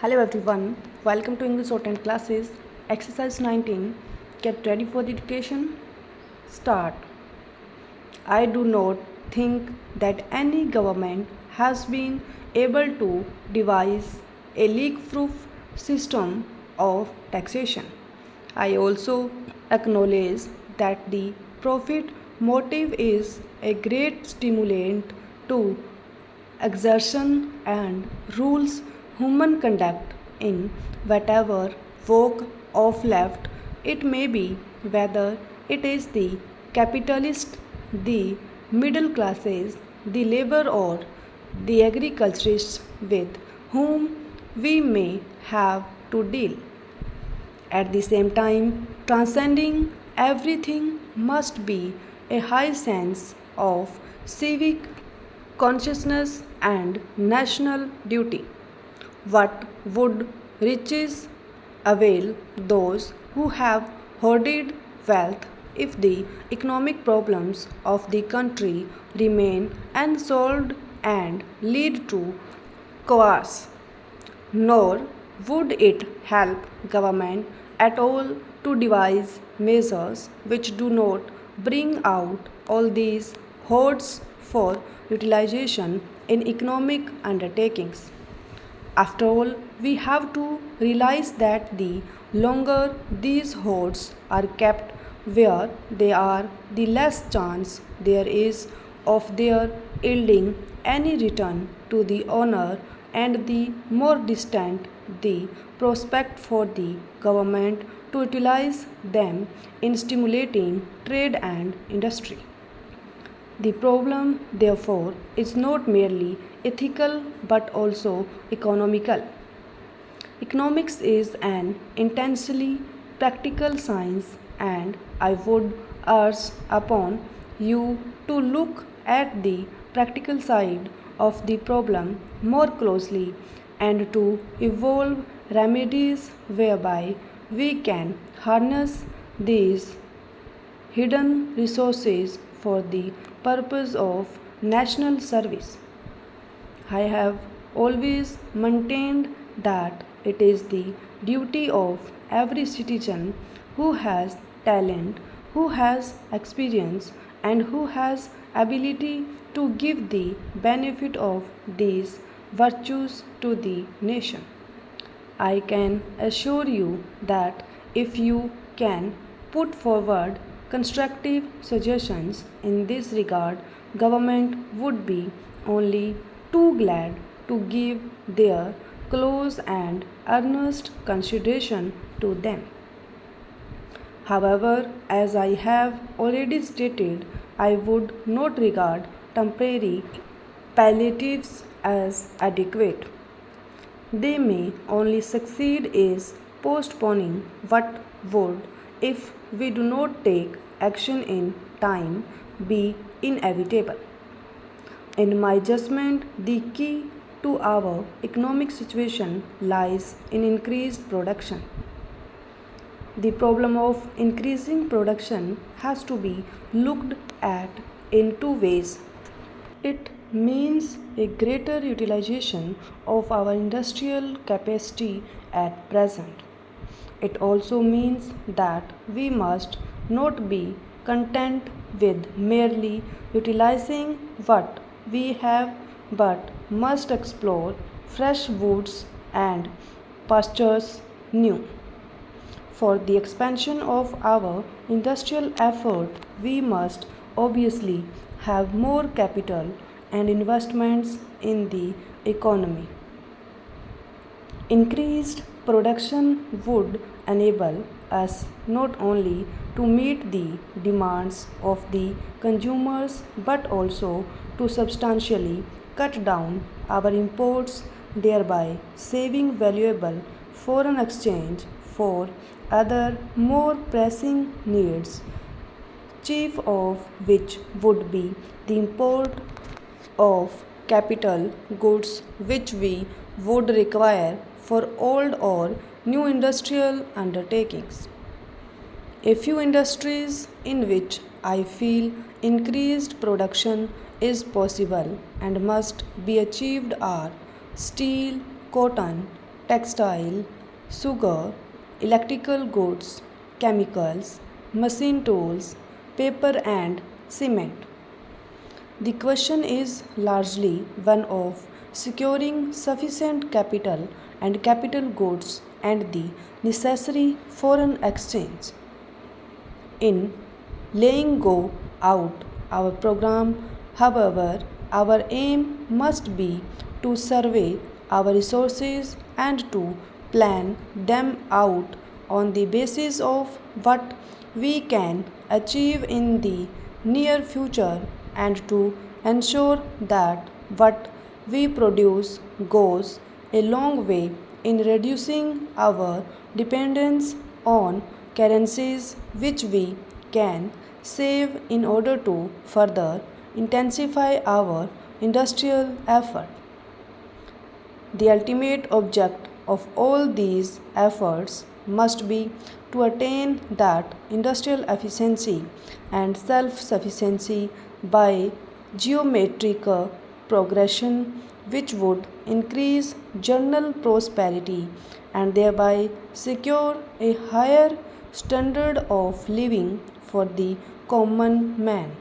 Hello everyone, welcome to English Shorthand classes. Exercise 19. Get ready for the dictation. Start. I do not think that any government has been able to devise a leak-proof system of taxation. I also acknowledge that the profit motive is a great stimulant to exertion and rules human conduct in whatever walk of left it may be, whether it is the capitalist, the middle classes, the labor, or the agriculturists with whom we may have to deal. At the same time, transcending everything must be a high sense of civic consciousness and national duty. What would riches avail those who have hoarded wealth if the economic problems of the country remain unsolved and lead to chaos? Nor would it help government at all to devise measures which do not bring out all these hoards for utilization in economic undertakings. After all, we have to realize that the longer these hoards are kept where they are, the less chance there is of their yielding any return to the owner, and the more distant the prospect for the government to utilize them in stimulating trade and industry. The problem, therefore, is not merely ethical but also economical. Economics is an intensely practical science, and I would urge upon you to look at the practical side of the problem more closely and to evolve remedies whereby we can harness these hidden resources for the purpose of national service. I have always maintained that it is the duty of every citizen who has talent, who has experience, and who has ability to give the benefit of these virtues to the nation. I can assure you that if you can put forward constructive suggestions in this regard, government would be only too glad to give their close and earnest consideration to them. However, as I have already stated, I would not regard temporary palliatives as adequate. They may only succeed is postponing what would, if we do not take action in time, be inevitable. In my judgment, the key to our economic situation lies in increased production. The problem of increasing production has to be looked at in two ways. It means a greater utilization of our industrial capacity at present. It also means that we must not be content with merely utilizing what we have but must explore fresh woods and pastures new. For the expansion of our industrial effort, we must obviously have more capital and investments in the economy. Increased production would enable us not only to meet the demands of the consumers but also to substantially cut down our imports, thereby saving valuable foreign exchange for other more pressing needs, chief of which would be the import of capital goods which we would require for old or new industrial undertakings. A few industries in which I feel increased production is possible and must be achieved are steel, cotton, textile, sugar, electrical goods, chemicals, machine tools, paper, and cement. The question is largely one of securing sufficient capital and capital goods and the necessary foreign exchange. In laying go out our program, however, our aim must be to survey our resources and to plan them out on the basis of what we can achieve in the near future and to ensure that what we produce goes a long way in reducing our dependence on currencies which we can save in order to further intensify our industrial effort. The ultimate object of all these efforts must be to attain that industrial efficiency and self sufficiency by geometric progression which would increase general prosperity and thereby secure a higher standard of living for the common man.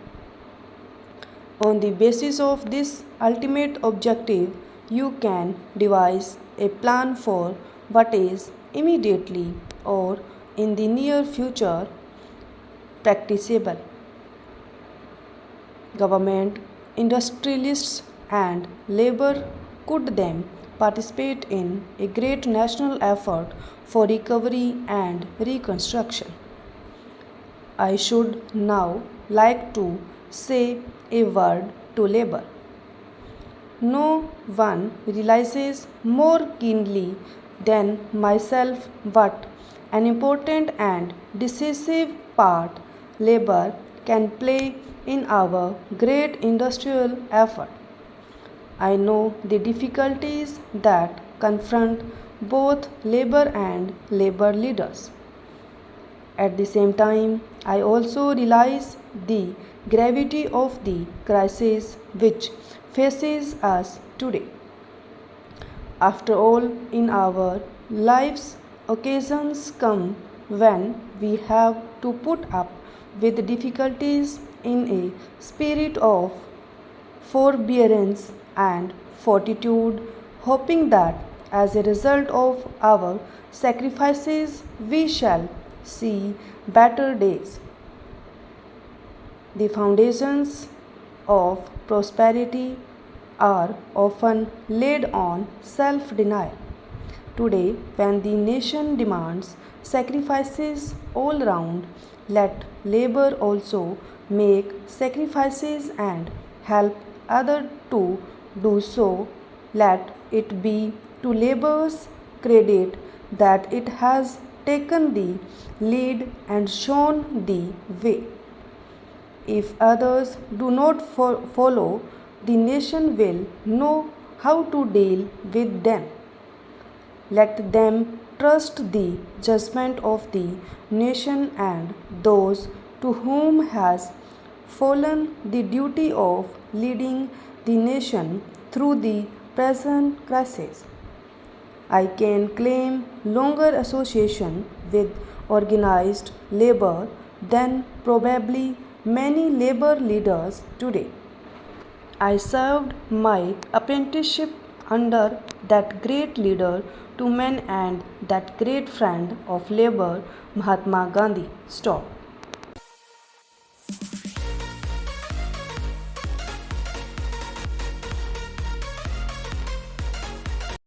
On the basis of this ultimate objective, you can devise a plan for what is immediately or in the near future practicable. Government, industrialists, and labor could then participate in a great national effort for recovery and reconstruction. I should now like to say a word to labor. No one realizes more keenly than myself what an important and decisive part labor can play in our great industrial effort. I know the difficulties that confront both labor and labor leaders. At the same time, I also realize the gravity of the crisis which faces us today. After all, in our lives, occasions come when we have to put up with difficulties in a spirit of forbearance and fortitude, hoping that as a result of our sacrifices we shall see better days. The foundations of prosperity are often laid on self denial. Today, when the nation demands sacrifices all round, let labor also make sacrifices and help others to do so. Let it be to labor's credit that it has taken the lead and shown the way. If others do not follow, the nation will know how to deal with them. Let them trust the judgment of the nation and those to whom has fallen the duty of leading the nation through the present crisis. I can claim longer association with organized labor than probably many labor leaders today. I served my apprenticeship under that great leader to men and that great friend of labor, Mahatma Gandhi. Stop.